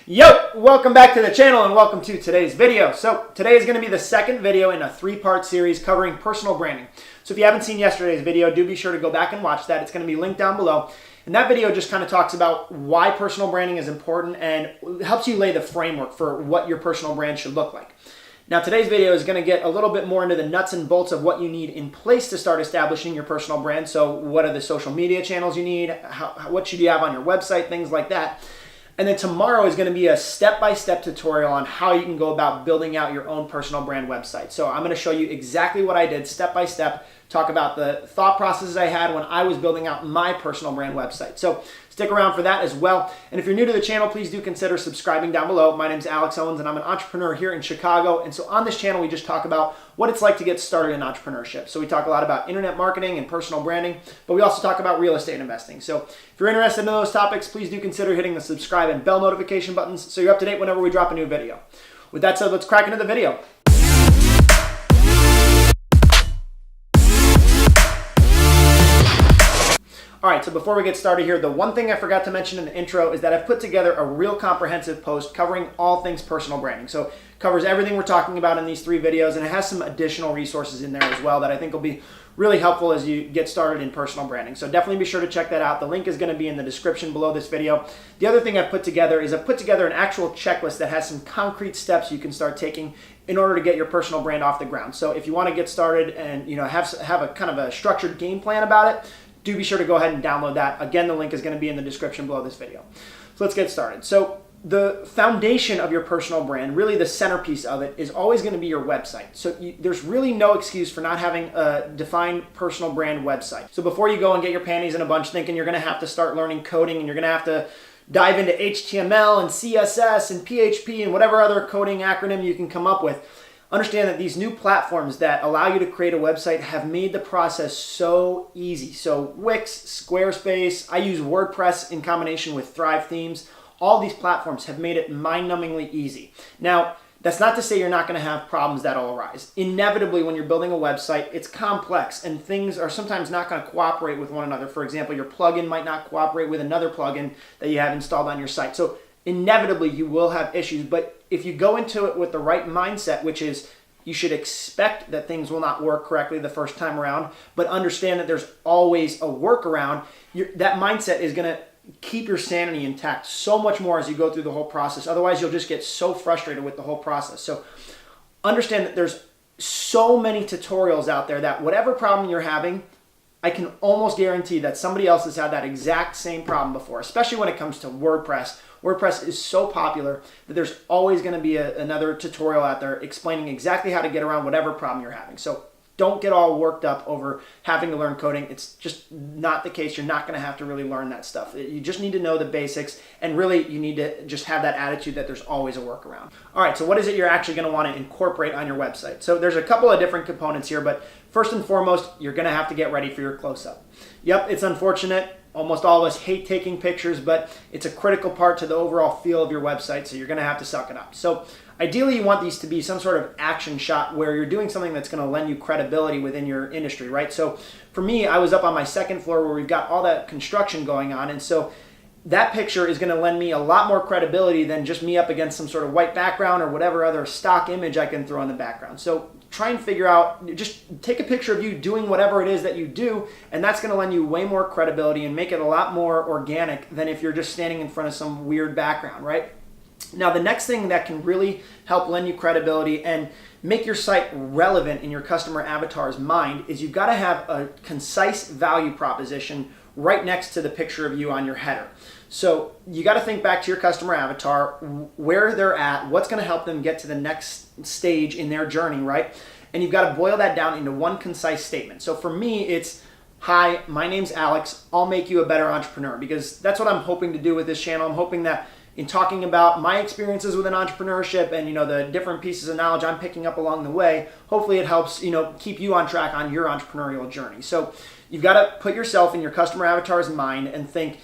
Yo, welcome back to the channel and welcome to today's video. So today is going to be the second video in a three-part series covering personal branding. So if you haven't seen yesterday's video, do be sure to go back and watch that. It's going to be linked down below. And that video just kind of talks about why personal branding is important and helps you lay the framework for what your personal brand should look like. Now today's video is going to get a little bit more into the nuts and bolts of what you need in place to start establishing your personal brand. So what are the social media channels you need? What should you have on your website? Things like that. And then tomorrow is going to be a step-by-step tutorial on how you can go about building out your own personal brand website. So I'm going to show you exactly what I did step-by-step, talk about the thought processes I had when I was building out my personal brand website. So stick around for that as well. And if you're new to the channel, please do consider subscribing down below. My name is Alex Owens and I'm an entrepreneur here in Chicago. And so on this channel, we just talk about what it's like to get started in entrepreneurship. So we talk a lot about internet marketing and personal branding, but we also talk about real estate investing. So if you're interested in those topics, please do consider hitting the subscribe and bell notification buttons so you're up to date whenever we drop a new video. With that said, let's crack into the video. All right, so before we get started here, the one thing I forgot to mention in the intro is that I've put together a real comprehensive post covering all things personal branding. So it covers everything we're talking about in these three videos, and it has some additional resources in there as well that I think will be really helpful as you get started in personal branding. So definitely be sure to check that out. The link is going to be in the description below this video. The other thing I've put together is I've put together an actual checklist that has some concrete steps you can start taking in order to get your personal brand off the ground. So if you want to get started and have a kind of a structured game plan about it, do be sure to go ahead and download that. Again, the link is going to be in the description below this video. So let's get started. So the foundation of your personal brand, really the centerpiece of it, is always going to be your website. So there's really no excuse for not having a defined personal brand website. So before you go and get your panties in a bunch thinking you're going to have to start learning coding and you're going to have to dive into HTML and CSS and PHP and whatever other coding acronym you can come up with, understand that these new platforms that allow you to create a website have made the process so easy. So Wix, Squarespace, I use WordPress in combination with Thrive Themes. All these platforms have made it mind-numbingly easy. Now, that's not to say you're not going to have problems that will arise. Inevitably, when you're building a website, it's complex and things are sometimes not going to cooperate with one another. For example, your plugin might not cooperate with another plugin that you have installed on your site. So inevitably, you will have issues, but if you go into it with the right mindset, which is you should expect that things will not work correctly the first time around, but understand that there's always a workaround, that mindset is going to keep your sanity intact so much more as you go through the whole process. Otherwise, you'll just get so frustrated with the whole process. So understand that there's so many tutorials out there that whatever problem you're having, I can almost guarantee that somebody else has had that exact same problem before, especially when it comes to WordPress. WordPress is so popular that there's always going to be another tutorial out there explaining exactly how to get around whatever problem you're having. So don't get all worked up over having to learn coding. It's just not the case. You're not going to have to really learn that stuff. You just need to know the basics, and really you need to just have that attitude that there's always a workaround. All right, so what is it you're actually going to want to incorporate on your website? So there's a couple of different components here, but first and foremost, you're going to have to get ready for your close-up. Yep, it's unfortunate. Almost all of us hate taking pictures, but it's a critical part to the overall feel of your website, so you're going to have to suck it up. So ideally, you want these to be some sort of action shot where you're doing something that's going to lend you credibility within your industry, right? So for me, I was up on my second floor where we've got all that construction going on, and so that picture is going to lend me a lot more credibility than just me up against some sort of white background or whatever other stock image I can throw in the background. So try and figure out, just take a picture of you doing whatever it is that you do, and that's going to lend you way more credibility and make it a lot more organic than if you're just standing in front of some weird background, right? Now, the next thing that can really help lend you credibility and make your site relevant in your customer avatar's mind is you've got to have a concise value proposition right next to the picture of you on your header. So you got to think back to your customer avatar, where they're at, what's going to help them get to the next stage in their journey, right? And you've got to boil that down into one concise statement. So for me, it's, hi, my name's Alex. I'll make you a better entrepreneur, because that's what I'm hoping to do with this channel. I'm hoping that in talking about my experiences within entrepreneurship and the different pieces of knowledge I'm picking up along the way, hopefully it helps keep you on track on your entrepreneurial journey. So you've got to put yourself in your customer avatar's mind and think,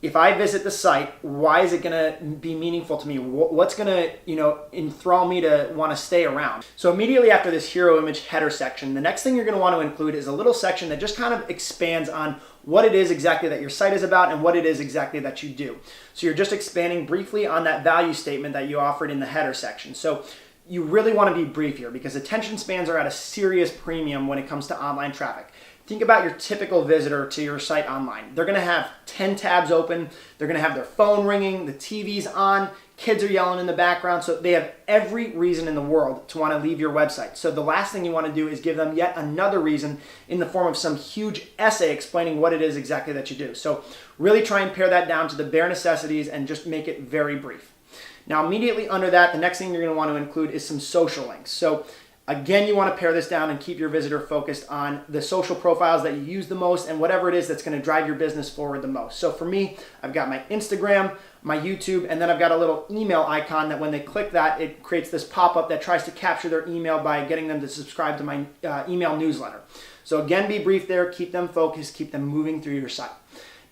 if I visit the site, why is it going to be meaningful to me? What's going to, enthrall me to want to stay around? So immediately after this hero image header section, the next thing you're going to want to include is a little section that just kind of expands on what it is exactly that your site is about and what it is exactly that you do. So you're just expanding briefly on that value statement that you offered in the header section. So you really want to be brief here because attention spans are at a serious premium when it comes to online traffic. Think about your typical visitor to your site online. They're going to have 10 tabs open. They're going to have their phone ringing, the TV's on, kids are yelling in the background. So they have every reason in the world to want to leave your website. So the last thing you want to do is give them yet another reason in the form of some huge essay explaining what it is exactly that you do. So really try and pare that down to the bare necessities and just make it very brief. Now, immediately under that, the next thing you're going to want to include is some social links. So again, you want to pare this down and keep your visitor focused on the social profiles that you use the most and whatever it is that's going to drive your business forward the most. So for me, I've got my Instagram, my YouTube, and then I've got a little email icon that when they click that, it creates this pop-up that tries to capture their email by getting them to subscribe to my email newsletter. So again, be brief there, keep them focused, keep them moving through your site.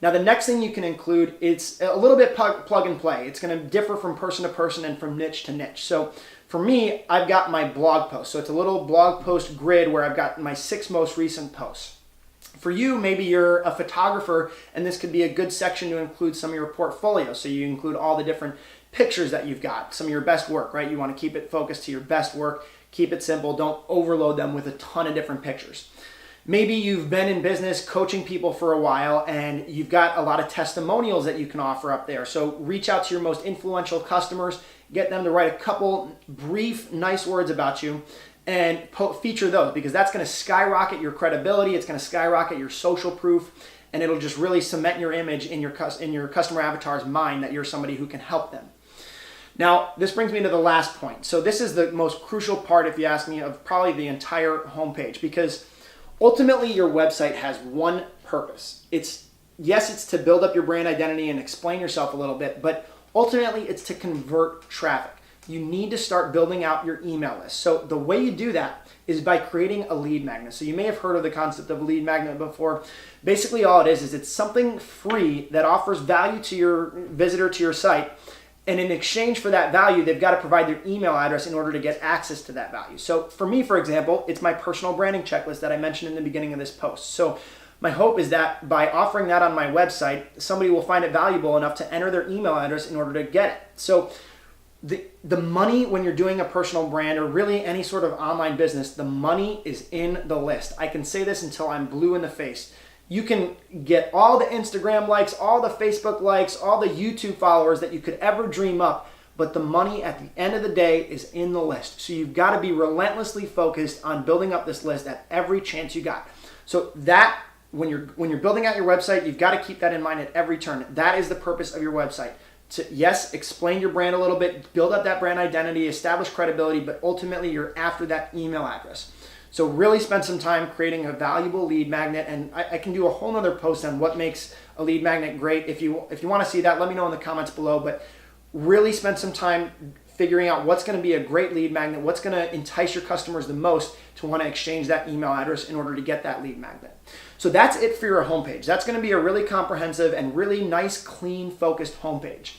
Now, the next thing you can include, it's a little bit plug and play. It's going to differ from person to person and from niche to niche. So for me, I've got my blog post. So it's a little blog post grid where I've got my 6 most recent posts. For you, maybe you're a photographer and this could be a good section to include some of your portfolio. So you include all the different pictures that you've got, some of your best work, right? You want to keep it focused to your best work, keep it simple, don't overload them with a ton of different pictures. Maybe you've been in business coaching people for a while and you've got a lot of testimonials that you can offer up there. So reach out to your most influential customers, get them to write a couple brief, nice words about you and feature those because that's going to skyrocket your credibility. It's going to skyrocket your social proof and it'll just really cement your image in your customer avatar's mind that you're somebody who can help them. Now, this brings me to the last point. So this is the most crucial part, if you ask me, of probably the entire homepage because ultimately, your website has one purpose. It's to build up your brand identity and explain yourself a little bit, but ultimately it's to convert traffic. You need to start building out your email list. So the way you do that is by creating a lead magnet. So you may have heard of the concept of a lead magnet before. Basically all it is it's something free that offers value to your visitor to your site. And in exchange for that value, they've got to provide their email address in order to get access to that value. So for me, for example, it's my personal branding checklist that I mentioned in the beginning of this post. So my hope is that by offering that on my website, somebody will find it valuable enough to enter their email address in order to get it. So the money when you're doing a personal brand or really any sort of online business, the money is in the list. I can say this until I'm blue in the face. You can get all the Instagram likes, all the Facebook likes, all the YouTube followers that you could ever dream up, but the money at the end of the day is in the list. So you've got to be relentlessly focused on building up this list at every chance you got. So that when you're building out your website, you've got to keep that in mind at every turn. That is the purpose of your website. To, yes, explain your brand a little bit, build up that brand identity, establish credibility, but ultimately you're after that email address. So really spend some time creating a valuable lead magnet, and I can do a whole nother post on what makes a lead magnet great. If you want to see that, let me know in the comments below, but really spend some time figuring out what's going to be a great lead magnet, what's going to entice your customers the most to want to exchange that email address in order to get that lead magnet. So that's it for your homepage. That's going to be a really comprehensive and really nice, clean, focused homepage.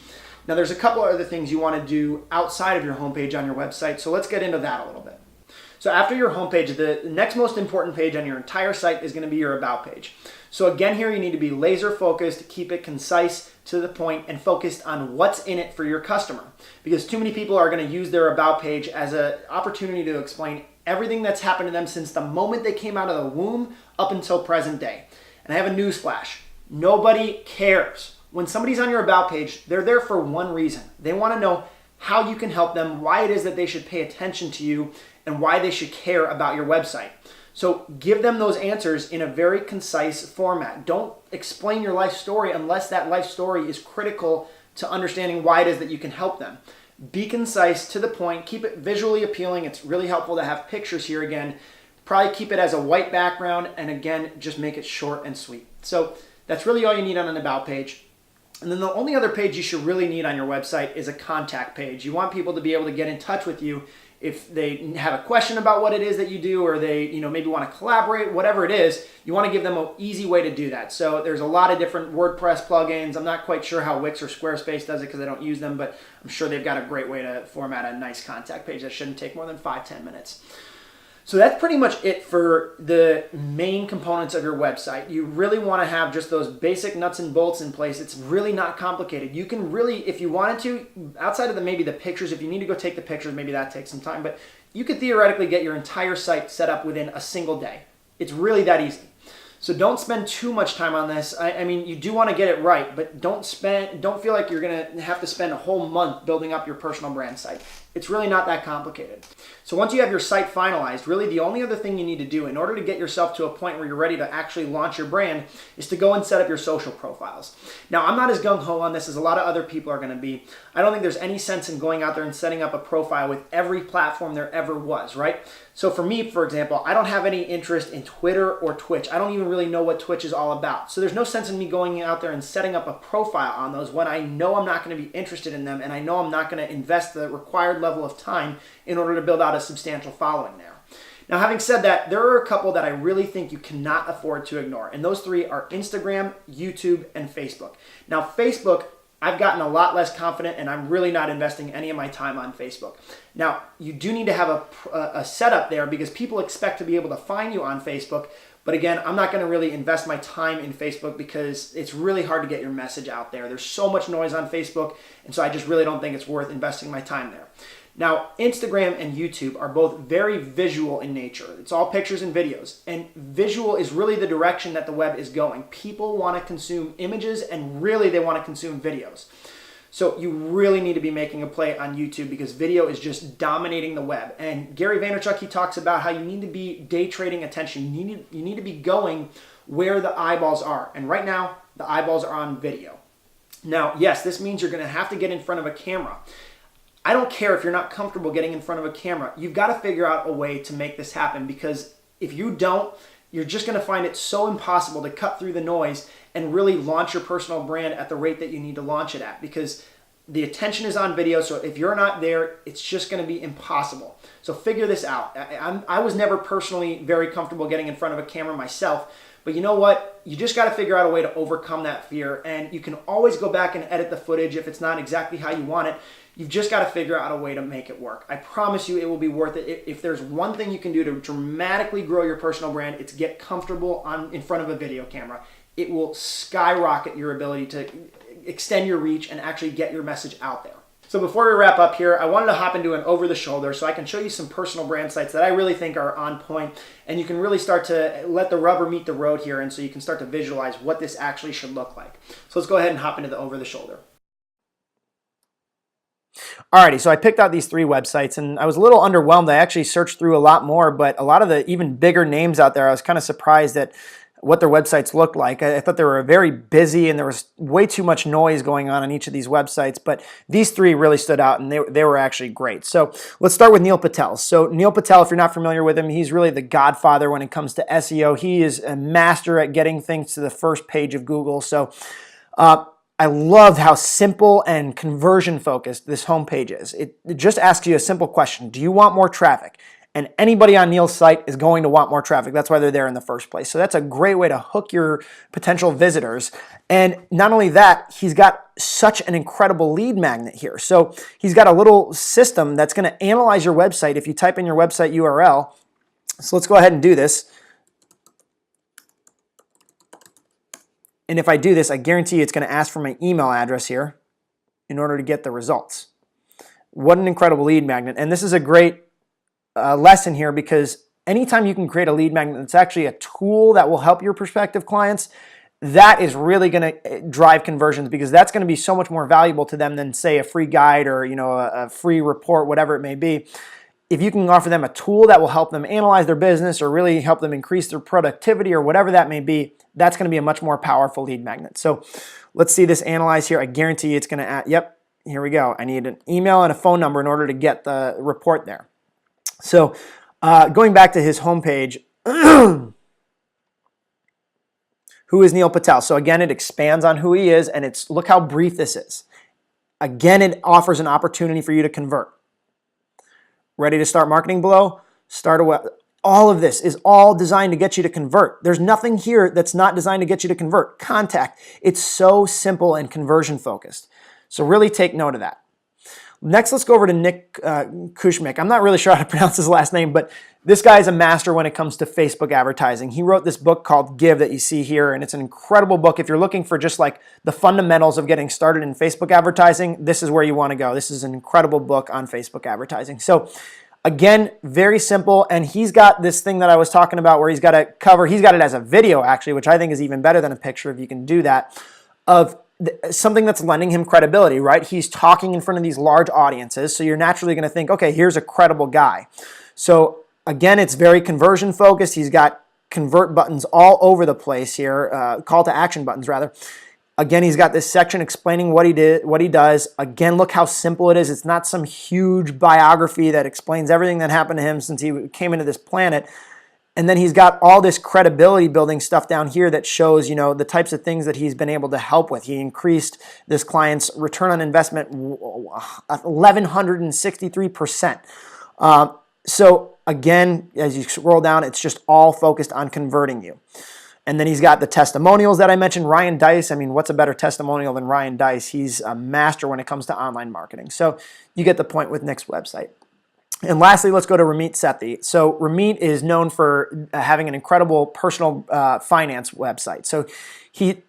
Now there's a couple other things you want to do outside of your homepage on your website, so let's get into that a little bit. So after your homepage, the next most important page on your entire site is going to be your About page. So again, here you need to be laser focused, keep it concise, to the point, and focused on what's in it for your customer. Because too many people are going to use their About page as an opportunity to explain everything that's happened to them since the moment they came out of the womb up until present day. And I have a news flash. Nobody cares. When somebody's on your About page, they're there for one reason. They want to know how you can help them, why it is that they should pay attention to you, and why they should care about your website. So give them those answers in a very concise format. Don't explain your life story unless that life story is critical to understanding why it is that you can help them. Be concise, to the point, keep it visually appealing. It's really helpful to have pictures here again. Probably keep it as a white background, and again, just make it short and sweet. So that's really all you need on an About page. And then the only other page you should really need on your website is a contact page. You want people to be able to get in touch with you if they have a question about what it is that you do, or they maybe want to collaborate, whatever it is, you want to give them an easy way to do that. So there's a lot of different WordPress plugins. I'm not quite sure how Wix or Squarespace does it because I don't use them, but I'm sure they've got a great way to format a nice contact page that shouldn't take more than 5-10 minutes. So that's pretty much it for the main components of your website. You really want to have just those basic nuts and bolts in place. It's really not complicated. You can really, if you wanted to, outside of maybe the pictures, if you need to go take the pictures, maybe that takes some time, but you could theoretically get your entire site set up within a single day. It's really that easy. So don't spend too much time on this. I mean, you do want to get it right, but don't feel like you're going to have to spend a whole month building up your personal brand site. It's really not that complicated. So once you have your site finalized, really the only other thing you need to do in order to get yourself to a point where you're ready to actually launch your brand is to go and set up your social profiles. Now, I'm not as gung-ho on this as a lot of other people are going to be. I don't think there's any sense in going out there and setting up a profile with every platform there ever was, right? So for me, for example, I don't have any interest in Twitter or Twitch. I don't even really know what Twitch is all about. So there's no sense in me going out there and setting up a profile on those when I know I'm not going to be interested in them, and I know I'm not going to invest the required level of time in order to build out a substantial following there. Now, having said that, there are a couple that I really think you cannot afford to ignore, and those three are Instagram, YouTube, and Facebook. Now, Facebook, I've gotten a lot less confident, and I'm really not investing any of my time on Facebook. Now, you do need to have a setup there because people expect to be able to find you on Facebook. But again, I'm not going to really invest my time in Facebook because it's really hard to get your message out there. There's so much noise on Facebook, and so I just really don't think it's worth investing my time there. Now, Instagram and YouTube are both very visual in nature. It's all pictures and videos, and visual is really the direction that the web is going. People want to consume images, and really they want to consume videos. So you really need to be making a play on YouTube because video is just dominating the web. And Gary Vaynerchuk, he talks about how you need to be day trading attention. You need to be going where the eyeballs are. And right now, the eyeballs are on video. Now, yes, this means you're going to have to get in front of a camera. I don't care if you're not comfortable getting in front of a camera. You've got to figure out a way to make this happen because if you don't, you're just going to find it so impossible to cut through the noise and really launch your personal brand at the rate that you need to launch it at because the attention is on video. So if you're not there, it's just going to be impossible. So figure this out. I was never personally very comfortable getting in front of a camera myself, but you know what? You just got to figure out a way to overcome that fear, and you can always go back and edit the footage if it's not exactly how you want it. You've just got to figure out a way to make it work. I promise you it will be worth it. If there's one thing you can do to dramatically grow your personal brand, it's get comfortable in front of a video camera. It will skyrocket your ability to extend your reach and actually get your message out there. So before we wrap up here, I wanted to hop into an over the shoulder so I can show you some personal brand sites that I really think are on point, and you can really start to let the rubber meet the road here, and so you can start to visualize what this actually should look like. So let's go ahead and hop into the over the shoulder. Alrighty, so I picked out these three websites and I was a little underwhelmed. I actually searched through a lot more, but a lot of the even bigger names out there, I was kind of surprised at what their websites looked like. I thought they were very busy and there was way too much noise going on each of these websites, but these three really stood out and they were actually great. So let's start with Neil Patel. So Neil Patel, if you're not familiar with him, he's really the godfather when it comes to SEO. He is a master at getting things to the first page of Google. So I loved how simple and conversion focused this homepage is. It just asks you a simple question. Do you want more traffic? And anybody on Neil's site is going to want more traffic. That's why they're there in the first place. So that's a great way to hook your potential visitors. And not only that, he's got such an incredible lead magnet here. So he's got a little system that's going to analyze your website if you type in your website URL. So let's go ahead and do this. And if I do this, I guarantee you it's going to ask for my email address here in order to get the results. What an incredible lead magnet. And this is a great lesson here because anytime you can create a lead magnet that's actually a tool that will help your prospective clients, that is really going to drive conversions because that's going to be so much more valuable to them than, say, a free guide or a free report, whatever it may be. If you can offer them a tool that will help them analyze their business or really help them increase their productivity or whatever that may be, that's going to be a much more powerful lead magnet. So let's see this analyze here. I guarantee you it's going to add, yep, here we go. I need an email and a phone number in order to get the report there. So going back to his homepage, who is Neil Patel? So again, it expands on who he is, and look how brief this is. Again, it offers an opportunity for you to convert. Ready to start marketing below? Start a web. All of this is all designed to get you to convert. There's nothing here that's not designed to get you to convert. Contact. It's so simple and conversion focused. So really take note of that. Next, let's go over to Nick Kushmik. I'm not really sure how to pronounce his last name, but this guy is a master when it comes to Facebook advertising. He wrote this book called Give that you see here, and it's an incredible book. If you're looking for just like the fundamentals of getting started in Facebook advertising, this is where you want to go. This is an incredible book on Facebook advertising. So again, very simple, and he's got this thing that I was talking about where he's got it as a video actually, which I think is even better than a picture if you can do that, of something that's lending him credibility, right? He's talking in front of these large audiences, so you're naturally going to think, okay, here's a credible guy. So again, it's very conversion focused. He's got convert buttons all over the place here, call to action buttons rather. Again, he's got this section explaining what he did, what he does. Again, look how simple it is. It's not some huge biography that explains everything that happened to him since he came into this planet. And then he's got all this credibility building stuff down here that shows, the types of things that he's been able to help with. He increased this client's return on investment 1,163%. So again, as you scroll down, it's just all focused on converting you. And then he's got the testimonials that I mentioned. Ryan Dice, I mean, what's a better testimonial than Ryan Dice? He's a master when it comes to online marketing. So you get the point with Nick's website. And lastly, let's go to Ramit Sethi. So Ramit is known for having an incredible personal finance website. So he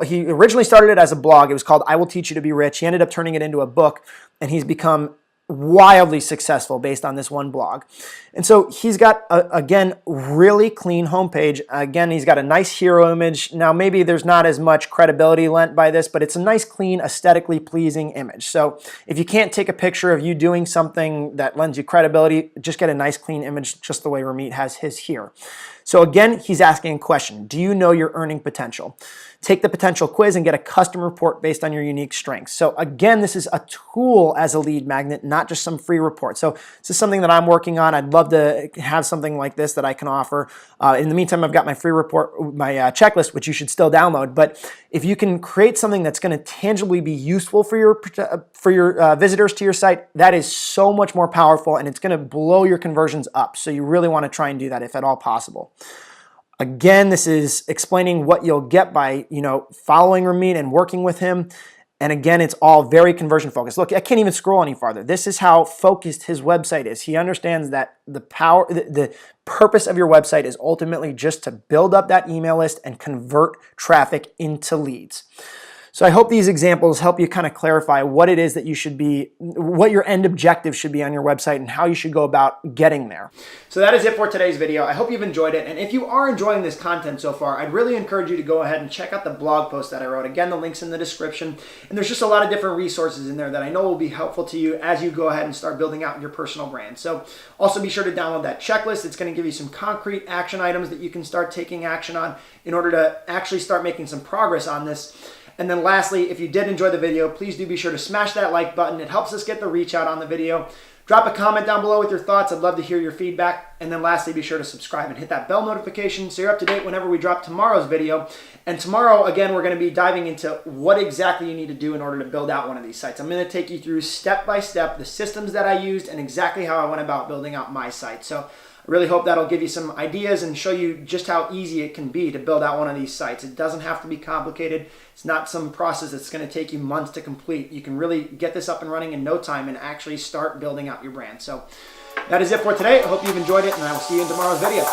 he originally started it as a blog. It was called I Will Teach You to Be Rich. He ended up turning it into a book, and he's become wildly successful based on this one blog. And so he's got, again, really clean homepage. Again, he's got a nice hero image. Now, maybe there's not as much credibility lent by this, but it's a nice, clean, aesthetically pleasing image. So if you can't take a picture of you doing something that lends you credibility, just get a nice, clean image just the way Ramit has his here. So again, he's asking a question. Do you know your earning potential? Take the potential quiz and get a custom report based on your unique strengths. So again, this is a tool as a lead magnet, not just some free report. So this is something that I'm working on. I'd love to have something like this that I can offer. In the meantime, I've got my free report, my checklist, which you should still download. But if you can create something that's going to tangibly be useful for your visitors to your site, that is so much more powerful, and it's going to blow your conversions up. So you really want to try and do that if at all possible. Again, this is explaining what you'll get by, following Ramit and working with him. And again, it's all very conversion focused. Look, I can't even scroll any farther. This is how focused his website is. He understands that the purpose of your website is ultimately just to build up that email list and convert traffic into leads. So I hope these examples help you kind of clarify what it is that you should be, what your end objective should be on your website and how you should go about getting there. So that is it for today's video. I hope you've enjoyed it. And if you are enjoying this content so far, I'd really encourage you to go ahead and check out the blog post that I wrote. Again, the link's in the description. And there's just a lot of different resources in there that I know will be helpful to you as you go ahead and start building out your personal brand. So also be sure to download that checklist. It's going to give you some concrete action items that you can start taking action on in order to actually start making some progress on this. And then lastly, if you did enjoy the video, please do be sure to smash that like button. It helps us get the reach out on the video. Drop a comment down below with your thoughts. I'd love to hear your feedback. And then lastly, be sure to subscribe and hit that bell notification so you're up to date whenever we drop tomorrow's video. And tomorrow, again, we're going to be diving into what exactly you need to do in order to build out one of these sites. I'm going to take you through step by step the systems that I used and exactly how I went about building out my site. So I really hope that'll give you some ideas and show you just how easy it can be to build out one of these sites. It doesn't have to be complicated. It's not some process that's going to take you months to complete. You can really get this up and running in no time and actually start building out your brand. So that is it for today. I hope you've enjoyed it, and I will see you in tomorrow's video.